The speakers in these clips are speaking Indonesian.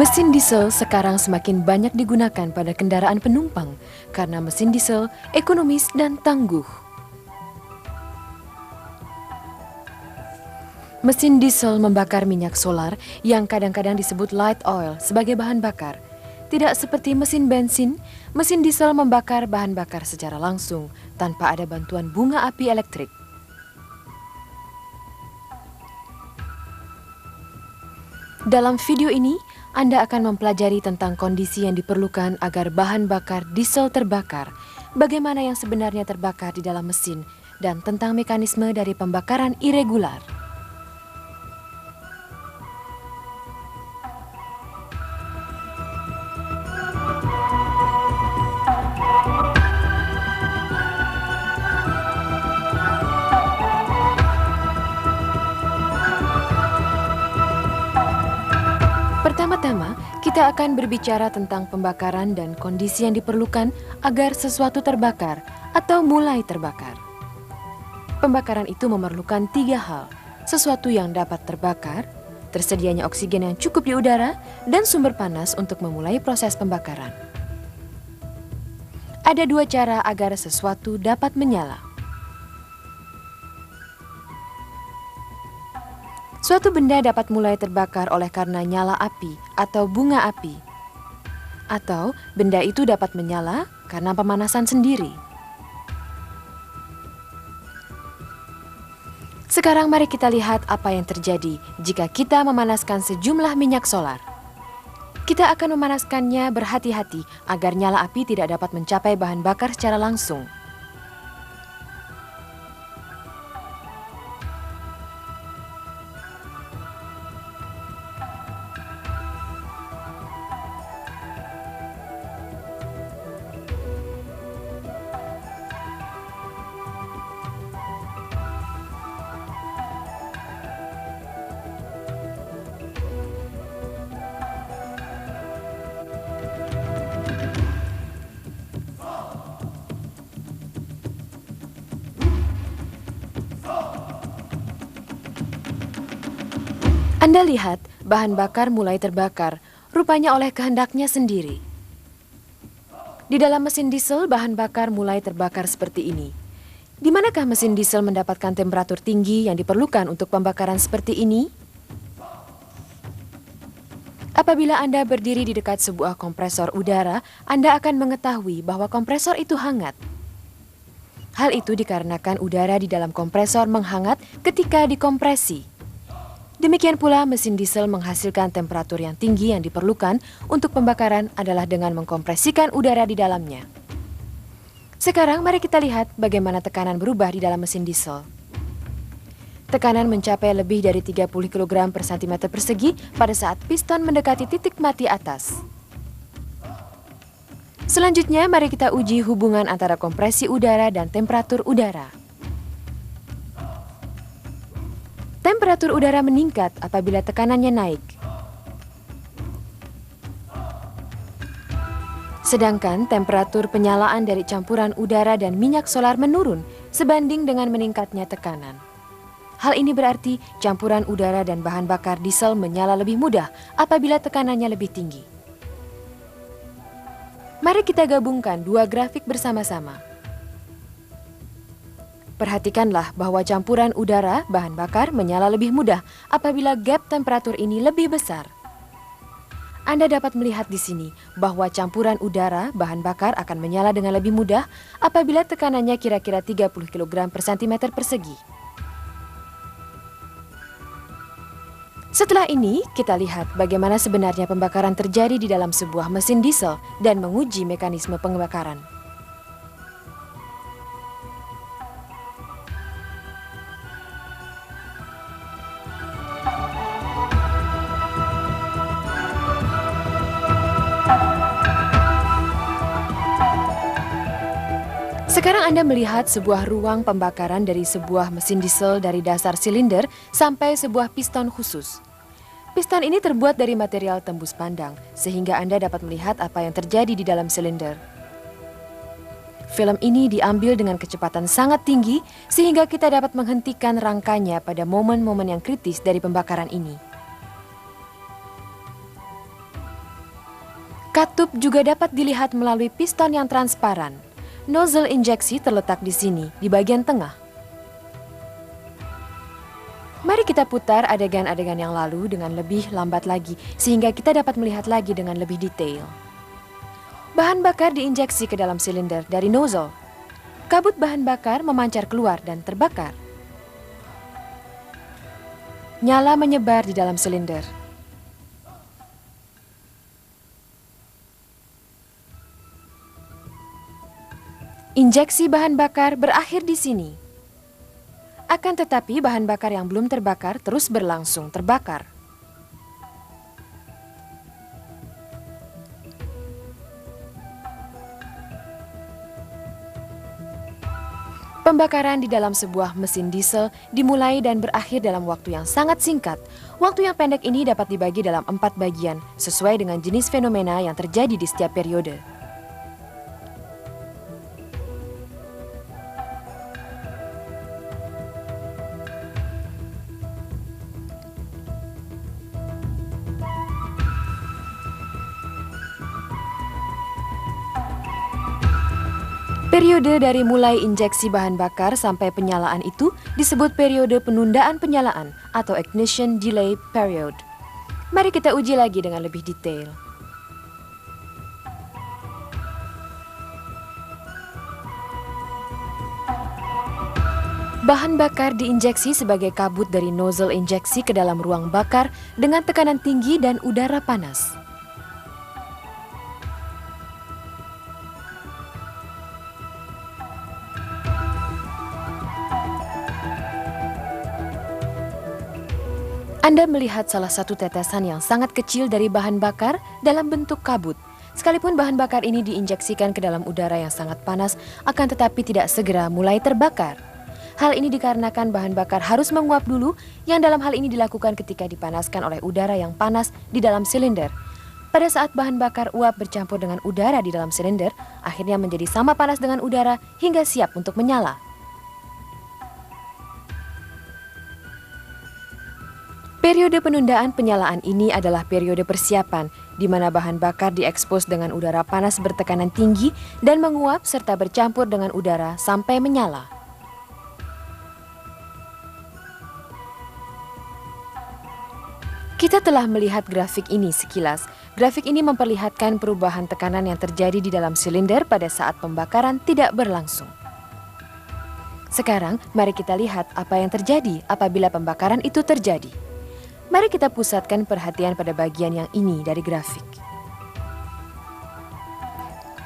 Mesin diesel sekarang semakin banyak digunakan pada kendaraan penumpang karena mesin diesel ekonomis dan tangguh. Mesin diesel membakar minyak solar yang kadang-kadang disebut light oil sebagai bahan bakar. Tidak seperti mesin bensin, mesin diesel membakar bahan bakar secara langsung tanpa ada bantuan bunga api elektrik. Dalam video ini, Anda akan mempelajari tentang kondisi yang diperlukan agar bahan bakar diesel terbakar, bagaimana yang sebenarnya terbakar di dalam mesin, dan tentang mekanisme dari pembakaran irregular. Pertama-tama, kita akan berbicara tentang pembakaran dan kondisi yang diperlukan agar sesuatu terbakar atau mulai terbakar. Pembakaran itu memerlukan 3 hal, sesuatu yang dapat terbakar, tersedianya oksigen yang cukup di udara, dan sumber panas untuk memulai proses pembakaran. Ada 2 cara agar sesuatu dapat menyala. Suatu benda dapat mulai terbakar oleh karena nyala api atau bunga api. Atau benda itu dapat menyala karena pemanasan sendiri. Sekarang mari kita lihat apa yang terjadi jika kita memanaskan sejumlah minyak solar. Kita akan memanaskannya berhati-hati agar nyala api tidak dapat mencapai bahan bakar secara langsung. Anda lihat, bahan bakar mulai terbakar, rupanya oleh kehendaknya sendiri. Di dalam mesin diesel, bahan bakar mulai terbakar seperti ini. Di manakah mesin diesel mendapatkan temperatur tinggi yang diperlukan untuk pembakaran seperti ini? Apabila Anda berdiri di dekat sebuah kompresor udara, Anda akan mengetahui bahwa kompresor itu hangat. Hal itu dikarenakan udara di dalam kompresor menghangat ketika dikompresi. Demikian pula mesin diesel menghasilkan temperatur yang tinggi yang diperlukan untuk pembakaran adalah dengan mengkompresikan udara di dalamnya. Sekarang mari kita lihat bagaimana tekanan berubah di dalam mesin diesel. Tekanan mencapai lebih dari 30 kg per cm persegi pada saat piston mendekati titik mati atas. Selanjutnya mari kita uji hubungan antara kompresi udara dan temperatur udara. Temperatur udara meningkat apabila tekanannya naik. Sedangkan temperatur penyalaan dari campuran udara dan minyak solar menurun sebanding dengan meningkatnya tekanan. Hal ini berarti campuran udara dan bahan bakar diesel menyala lebih mudah apabila tekanannya lebih tinggi. Mari kita gabungkan 2 grafik bersama-sama. Perhatikanlah bahwa campuran udara, bahan bakar, menyala lebih mudah apabila gap temperatur ini lebih besar. Anda dapat melihat di sini bahwa campuran udara, bahan bakar akan menyala dengan lebih mudah apabila tekanannya kira-kira 30 kg per cm persegi. Setelah ini, kita lihat bagaimana sebenarnya pembakaran terjadi di dalam sebuah mesin diesel dan menguji mekanisme pembakaran. Sekarang Anda melihat sebuah ruang pembakaran dari sebuah mesin diesel dari dasar silinder sampai sebuah piston khusus. Piston ini terbuat dari material tembus pandang, sehingga Anda dapat melihat apa yang terjadi di dalam silinder. Film ini diambil dengan kecepatan sangat tinggi, sehingga kita dapat menghentikan rangkanya pada momen-momen yang kritis dari pembakaran ini. Katup juga dapat dilihat melalui piston yang transparan. Nozzle injeksi terletak di sini, di bagian tengah. Mari kita putar adegan-adegan yang lalu dengan lebih lambat lagi, sehingga kita dapat melihat lagi dengan lebih detail. Bahan bakar diinjeksi ke dalam silinder dari nozzle. Kabut bahan bakar memancar keluar dan terbakar. Nyala menyebar di dalam silinder. Injeksi bahan bakar berakhir di sini. Akan tetapi bahan bakar yang belum terbakar terus berlangsung terbakar. Pembakaran di dalam sebuah mesin diesel dimulai dan berakhir dalam waktu yang sangat singkat. Waktu yang pendek ini dapat dibagi dalam 4 bagian, sesuai dengan jenis fenomena yang terjadi di setiap periode. Periode dari mulai injeksi bahan bakar sampai penyalaan itu disebut periode penundaan penyalaan atau ignition delay period. Mari kita uji lagi dengan lebih detail. Bahan bakar diinjeksi sebagai kabut dari nozzle injeksi ke dalam ruang bakar dengan tekanan tinggi dan udara panas. Anda melihat salah satu tetesan yang sangat kecil dari bahan bakar dalam bentuk kabut. Sekalipun bahan bakar ini diinjeksikan ke dalam udara yang sangat panas, akan tetapi tidak segera mulai terbakar. Hal ini dikarenakan bahan bakar harus menguap dulu, yang dalam hal ini dilakukan ketika dipanaskan oleh udara yang panas di dalam silinder. Pada saat bahan bakar uap bercampur dengan udara di dalam silinder, akhirnya menjadi sama panas dengan udara hingga siap untuk menyala. Periode penundaan penyalaan ini adalah periode persiapan, di mana bahan bakar diekspos dengan udara panas bertekanan tinggi dan menguap serta bercampur dengan udara sampai menyala. Kita telah melihat grafik ini sekilas. Grafik ini memperlihatkan perubahan tekanan yang terjadi di dalam silinder pada saat pembakaran tidak berlangsung. Sekarang, mari kita lihat apa yang terjadi apabila pembakaran itu terjadi. Mari kita pusatkan perhatian pada bagian yang ini dari grafik.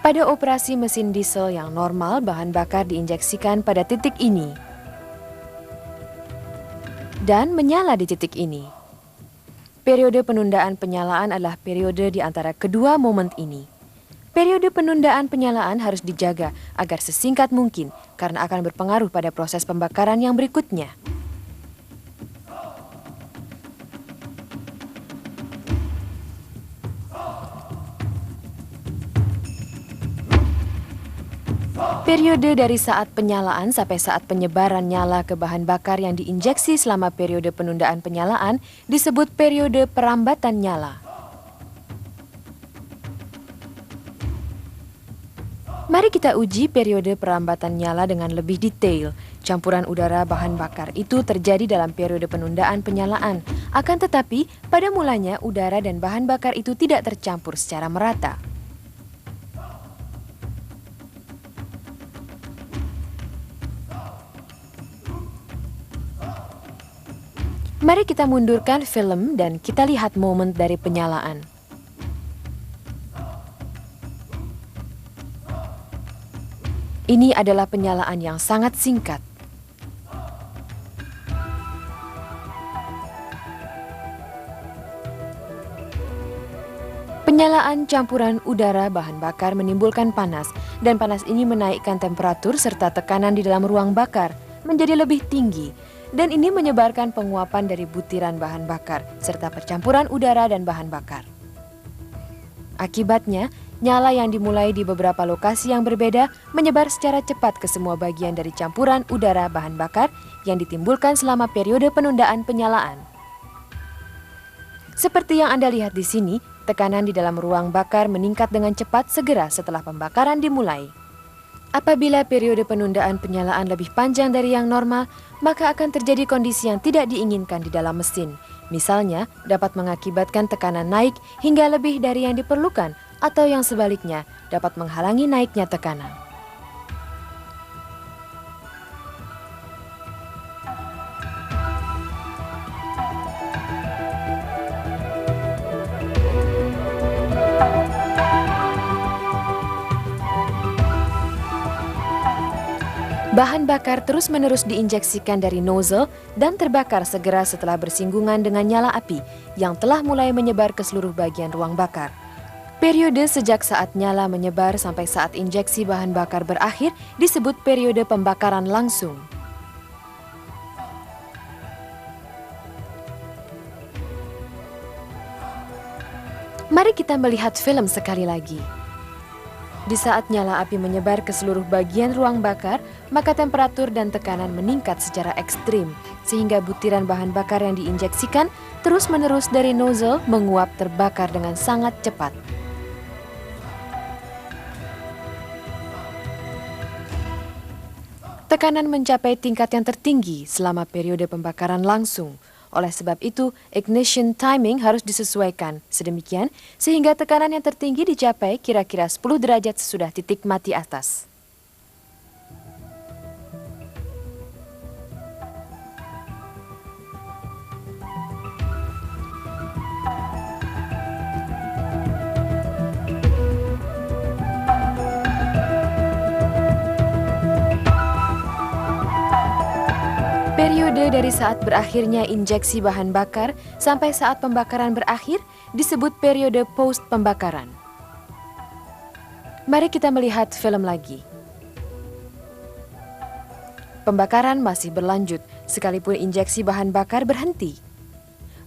Pada operasi mesin diesel yang normal, bahan bakar diinjeksikan pada titik ini dan menyala di titik ini. Periode penundaan penyalaan adalah periode di antara kedua momen ini. Periode penundaan penyalaan harus dijaga agar sesingkat mungkin karena akan berpengaruh pada proses pembakaran yang berikutnya. Periode dari saat penyalaan sampai saat penyebaran nyala ke bahan bakar yang diinjeksi selama periode penundaan penyalaan disebut periode perambatan nyala. Mari kita uji periode perambatan nyala dengan lebih detail. Campuran udara bahan bakar itu terjadi dalam periode penundaan penyalaan. Akan tetapi, pada mulanya udara dan bahan bakar itu tidak tercampur secara merata. Mari kita mundurkan film dan kita lihat momen dari penyalaan. Ini adalah penyalaan yang sangat singkat. Penyalaan campuran udara bahan bakar menimbulkan panas, dan panas ini menaikkan temperatur serta tekanan di dalam ruang bakar menjadi lebih tinggi. Dan ini menyebarkan penguapan dari butiran bahan bakar, serta percampuran udara dan bahan bakar. Akibatnya, nyala yang dimulai di beberapa lokasi yang berbeda menyebar secara cepat ke semua bagian dari campuran udara bahan bakar yang ditimbulkan selama periode penundaan penyalaan. Seperti yang Anda lihat di sini, Tekanan di dalam ruang bakar meningkat dengan cepat segera setelah pembakaran dimulai. Apabila periode penundaan penyalaan lebih panjang dari yang normal, maka akan terjadi kondisi yang tidak diinginkan di dalam mesin. Misalnya, dapat mengakibatkan tekanan naik hingga lebih dari yang diperlukan, atau yang sebaliknya, dapat menghalangi naiknya tekanan. Bahan bakar terus-menerus diinjeksikan dari nozzle dan terbakar segera setelah bersinggungan dengan nyala api yang telah mulai menyebar ke seluruh bagian ruang bakar. Periode sejak saat nyala menyebar sampai saat injeksi bahan bakar berakhir disebut periode pembakaran langsung. Mari kita melihat film sekali lagi. Di saat nyala api menyebar ke seluruh bagian ruang bakar, maka temperatur dan tekanan meningkat secara ekstrim, sehingga butiran bahan bakar yang diinjeksikan terus-menerus dari nozzle menguap terbakar dengan sangat cepat. Tekanan mencapai tingkat yang tertinggi selama periode pembakaran langsung. Oleh sebab itu, ignition timing harus disesuaikan sedemikian sehingga tekanan yang tertinggi dicapai kira-kira 10 derajat sesudah titik mati atas. Periode dari saat berakhirnya injeksi bahan bakar sampai saat pembakaran berakhir disebut periode post pembakaran. Mari kita melihat film lagi. Pembakaran masih berlanjut sekalipun injeksi bahan bakar berhenti.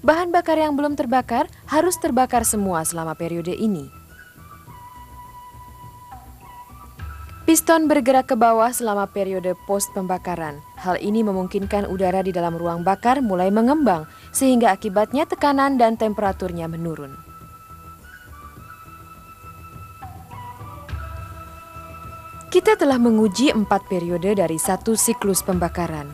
Bahan bakar yang belum terbakar harus terbakar semua selama periode ini. Piston bergerak ke bawah selama periode post pembakaran. Hal ini memungkinkan udara di dalam ruang bakar mulai mengembang, sehingga akibatnya tekanan dan temperaturnya menurun. Kita telah menguji 4 periode dari satu siklus pembakaran.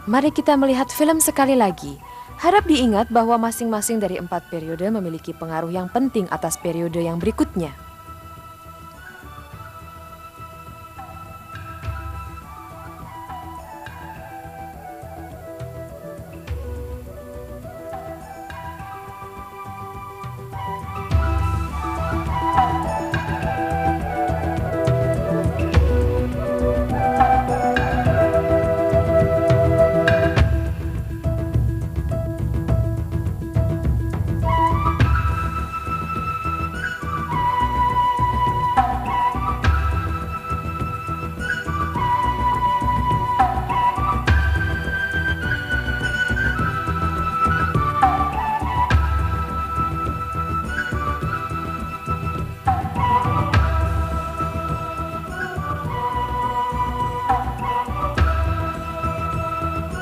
Mari kita melihat film sekali lagi. Harap diingat bahwa masing-masing dari 4 periode memiliki pengaruh yang penting atas periode yang berikutnya.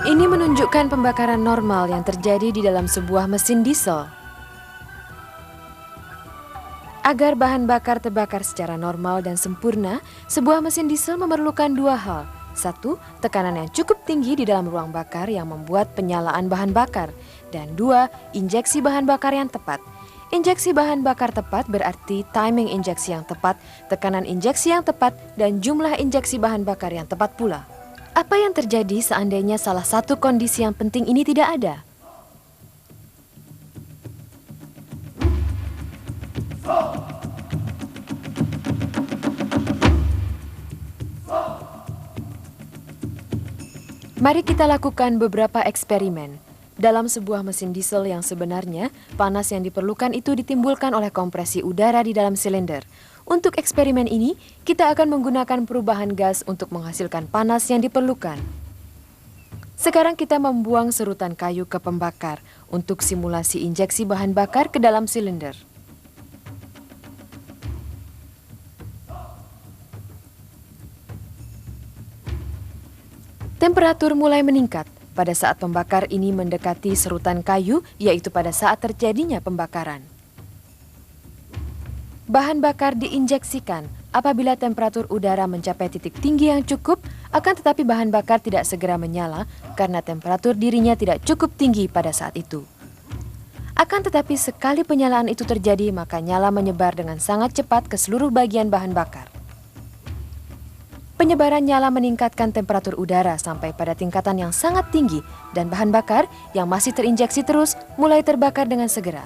Ini menunjukkan pembakaran normal yang terjadi di dalam sebuah mesin diesel. Agar bahan bakar terbakar secara normal dan sempurna, sebuah mesin diesel memerlukan 2 hal. 1. Tekanan yang cukup tinggi di dalam ruang bakar yang membuat penyalaan bahan bakar. Dan 2. Injeksi bahan bakar yang tepat. Injeksi bahan bakar tepat berarti timing injeksi yang tepat, tekanan injeksi yang tepat, dan jumlah injeksi bahan bakar yang tepat pula. Apa yang terjadi seandainya salah satu kondisi yang penting ini tidak ada? Mari kita lakukan beberapa eksperimen. Dalam sebuah mesin diesel yang sebenarnya, panas yang diperlukan itu ditimbulkan oleh kompresi udara di dalam silinder. Untuk eksperimen ini, kita akan menggunakan perubahan gas untuk menghasilkan panas yang diperlukan. Sekarang kita membuang serutan kayu ke pembakar untuk simulasi injeksi bahan bakar ke dalam silinder. Temperatur mulai meningkat pada saat pembakar ini mendekati serutan kayu, yaitu pada saat terjadinya pembakaran. Bahan bakar diinjeksikan apabila temperatur udara mencapai titik tinggi yang cukup, akan tetapi bahan bakar tidak segera menyala karena temperatur dirinya tidak cukup tinggi pada saat itu. Akan tetapi sekali penyalaan itu terjadi, maka nyala menyebar dengan sangat cepat ke seluruh bagian bahan bakar. Penyebaran nyala meningkatkan temperatur udara sampai pada tingkatan yang sangat tinggi dan bahan bakar yang masih terinjeksi terus mulai terbakar dengan segera.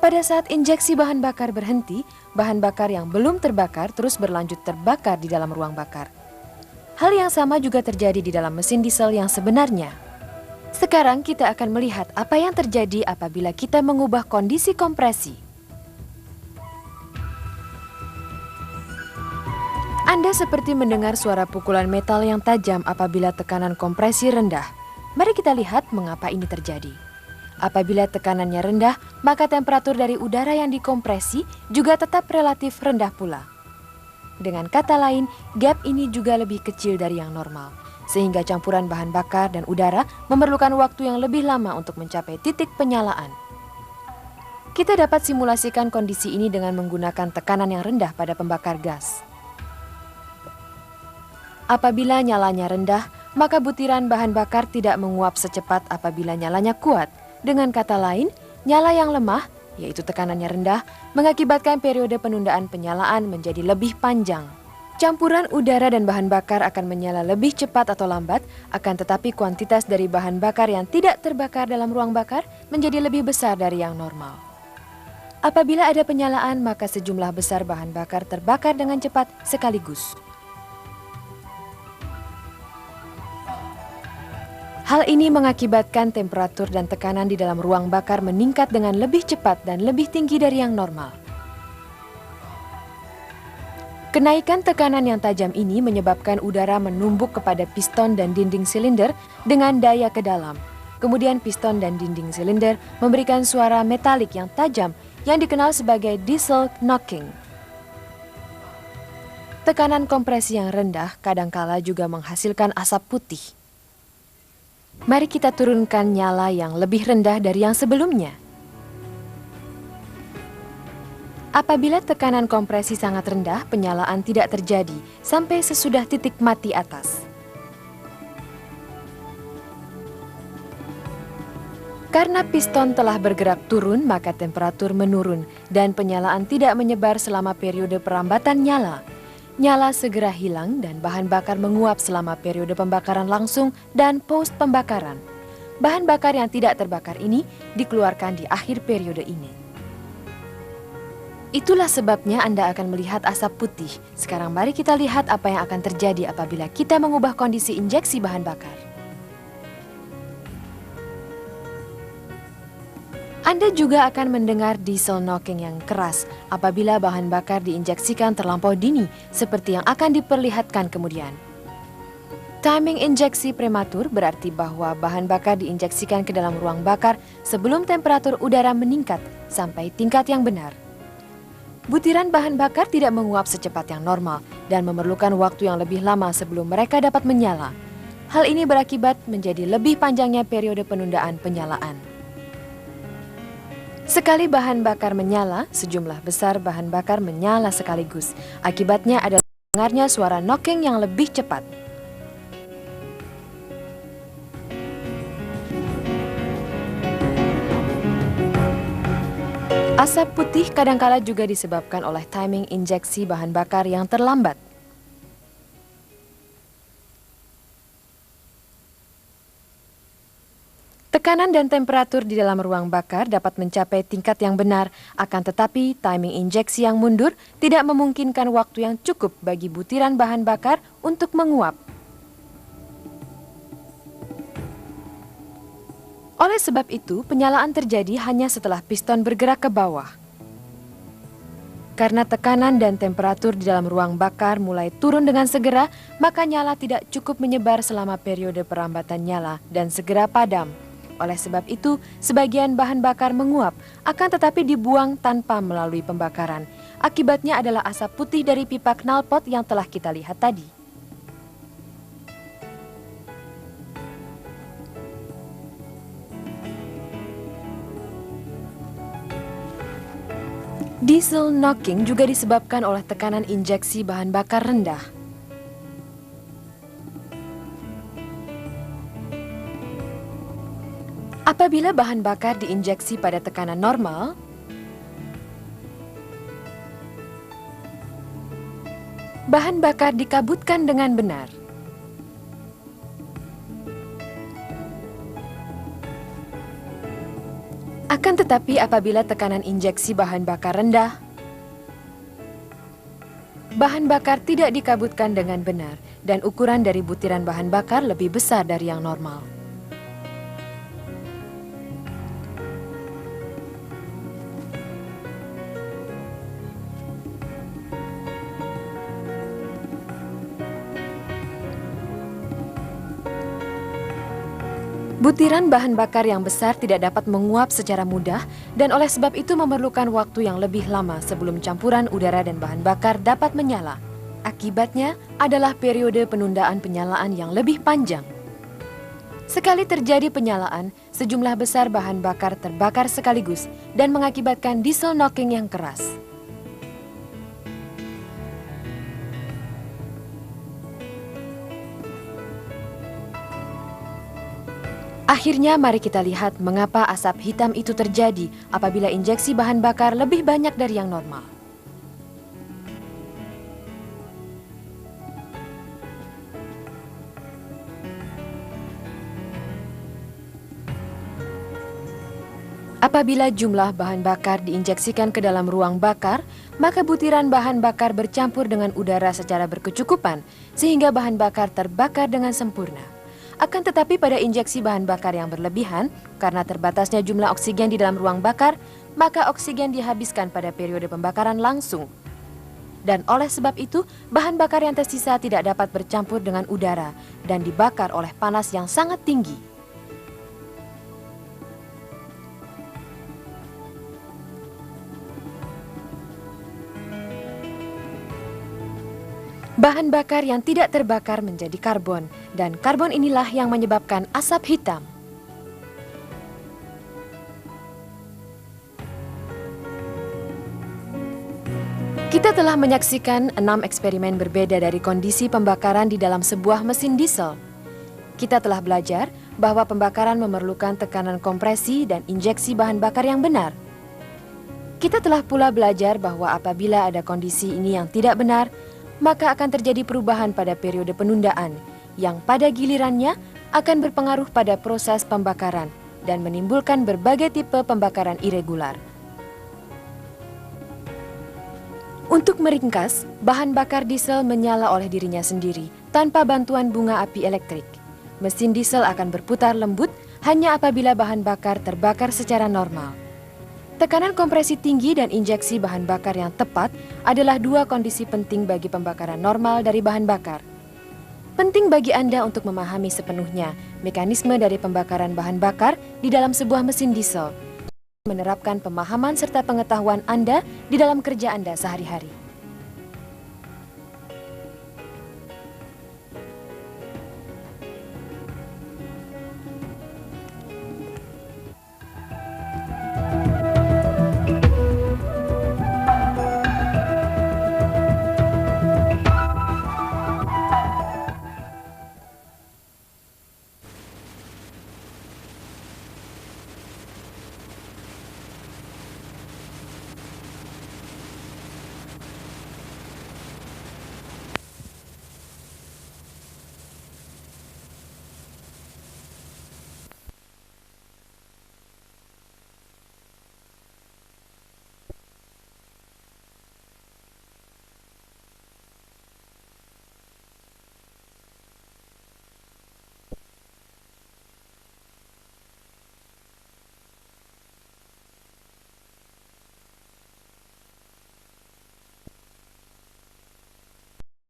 Pada saat injeksi bahan bakar berhenti, bahan bakar yang belum terbakar terus berlanjut terbakar di dalam ruang bakar. Hal yang sama juga terjadi di dalam mesin diesel yang sebenarnya. Sekarang kita akan melihat apa yang terjadi apabila kita mengubah kondisi kompresi. Anda seperti mendengar suara pukulan metal yang tajam apabila tekanan kompresi rendah. Mari kita lihat mengapa ini terjadi. Apabila tekanannya rendah, maka temperatur dari udara yang dikompresi juga tetap relatif rendah pula. Dengan kata lain, gap ini juga lebih kecil dari yang normal, sehingga campuran bahan bakar dan udara memerlukan waktu yang lebih lama untuk mencapai titik penyalaan. Kita dapat simulasikan kondisi ini dengan menggunakan tekanan yang rendah pada pembakar gas. Apabila nyalanya rendah, maka butiran bahan bakar tidak menguap secepat apabila nyalanya kuat. Dengan kata lain, nyala yang lemah, yaitu tekanannya rendah, mengakibatkan periode penundaan penyalaan menjadi lebih panjang. Campuran udara dan bahan bakar akan menyala lebih cepat atau lambat, akan tetapi kuantitas dari bahan bakar yang tidak terbakar dalam ruang bakar menjadi lebih besar dari yang normal. Apabila ada penyalaan, maka sejumlah besar bahan bakar terbakar dengan cepat sekaligus. Hal ini mengakibatkan temperatur dan tekanan di dalam ruang bakar meningkat dengan lebih cepat dan lebih tinggi dari yang normal. Kenaikan tekanan yang tajam ini menyebabkan udara menumbuk kepada piston dan dinding silinder dengan daya ke dalam. Kemudian piston dan dinding silinder memberikan suara metalik yang tajam yang dikenal sebagai diesel knocking. Tekanan kompresi yang rendah kadangkala juga menghasilkan asap putih. Mari kita turunkan nyala yang lebih rendah dari yang sebelumnya. Apabila tekanan kompresi sangat rendah, penyalaan tidak terjadi sampai sesudah titik mati atas. Karena piston telah bergerak turun, maka temperatur menurun dan penyalaan tidak menyebar selama periode perambatan nyala. Nyala segera hilang dan bahan bakar menguap selama periode pembakaran langsung dan post pembakaran. Bahan bakar yang tidak terbakar ini dikeluarkan di akhir periode ini. Itulah sebabnya Anda akan melihat asap putih. Sekarang mari kita lihat apa yang akan terjadi apabila kita mengubah kondisi injeksi bahan bakar. Anda juga akan mendengar diesel knocking yang keras apabila bahan bakar diinjeksikan terlampau dini, seperti yang akan diperlihatkan kemudian. Timing injeksi prematur berarti bahwa bahan bakar diinjeksikan ke dalam ruang bakar sebelum temperatur udara meningkat sampai tingkat yang benar. Butiran bahan bakar tidak menguap secepat yang normal dan memerlukan waktu yang lebih lama sebelum mereka dapat menyala. Hal ini berakibat menjadi lebih panjangnya periode penundaan penyalaan. Sekali bahan bakar menyala, sejumlah besar bahan bakar menyala sekaligus. Akibatnya adalah dengarnya suara knocking yang lebih cepat. Asap putih kadangkala juga disebabkan oleh timing injeksi bahan bakar yang terlambat. Tekanan dan temperatur di dalam ruang bakar dapat mencapai tingkat yang benar, akan tetapi timing injeksi yang mundur tidak memungkinkan waktu yang cukup bagi butiran bahan bakar untuk menguap. Oleh sebab itu, penyalaan terjadi hanya setelah piston bergerak ke bawah. Karena tekanan dan temperatur di dalam ruang bakar mulai turun dengan segera, maka nyala tidak cukup menyebar selama periode perambatan nyala dan segera padam. Oleh sebab itu, sebagian bahan bakar menguap, akan tetapi dibuang tanpa melalui pembakaran. Akibatnya adalah asap putih dari pipa knalpot yang telah kita lihat tadi. Diesel knocking juga disebabkan oleh tekanan injeksi bahan bakar rendah. Apabila bahan bakar diinjeksi pada tekanan normal, bahan bakar dikabutkan dengan benar. Akan tetapi apabila tekanan injeksi bahan bakar rendah, bahan bakar tidak dikabutkan dengan benar dan ukuran dari butiran bahan bakar lebih besar dari yang normal. Butiran bahan bakar yang besar tidak dapat menguap secara mudah dan oleh sebab itu memerlukan waktu yang lebih lama sebelum campuran udara dan bahan bakar dapat menyala. Akibatnya adalah periode penundaan penyalaan yang lebih panjang. Sekali terjadi penyalaan, sejumlah besar bahan bakar terbakar sekaligus dan mengakibatkan diesel knocking yang keras. Akhirnya mari kita lihat mengapa asap hitam itu terjadi apabila injeksi bahan bakar lebih banyak dari yang normal. Apabila jumlah bahan bakar diinjeksikan ke dalam ruang bakar, maka butiran bahan bakar bercampur dengan udara secara berkecukupan sehingga bahan bakar terbakar dengan sempurna. Akan tetapi pada injeksi bahan bakar yang berlebihan, karena terbatasnya jumlah oksigen di dalam ruang bakar, maka oksigen dihabiskan pada periode pembakaran langsung. Dan oleh sebab itu, bahan bakar yang tersisa tidak dapat bercampur dengan udara dan dibakar oleh panas yang sangat tinggi. Bahan bakar yang tidak terbakar menjadi karbon, dan karbon inilah yang menyebabkan asap hitam. Kita telah menyaksikan 6 eksperimen berbeda dari kondisi pembakaran di dalam sebuah mesin diesel. Kita telah belajar bahwa pembakaran memerlukan tekanan kompresi dan injeksi bahan bakar yang benar. Kita telah pula belajar bahwa apabila ada kondisi ini yang tidak benar, maka akan terjadi perubahan pada periode penundaan yang pada gilirannya akan berpengaruh pada proses pembakaran dan menimbulkan berbagai tipe pembakaran irregular. Untuk meringkas, bahan bakar diesel menyala oleh dirinya sendiri tanpa bantuan bunga api elektrik. Mesin diesel akan berputar lembut hanya apabila bahan bakar terbakar secara normal. Tekanan kompresi tinggi dan injeksi bahan bakar yang tepat adalah dua kondisi penting bagi pembakaran normal dari bahan bakar. Penting bagi Anda untuk memahami sepenuhnya mekanisme dari pembakaran bahan bakar di dalam sebuah mesin diesel, menerapkan pemahaman serta pengetahuan Anda di dalam kerja Anda sehari-hari.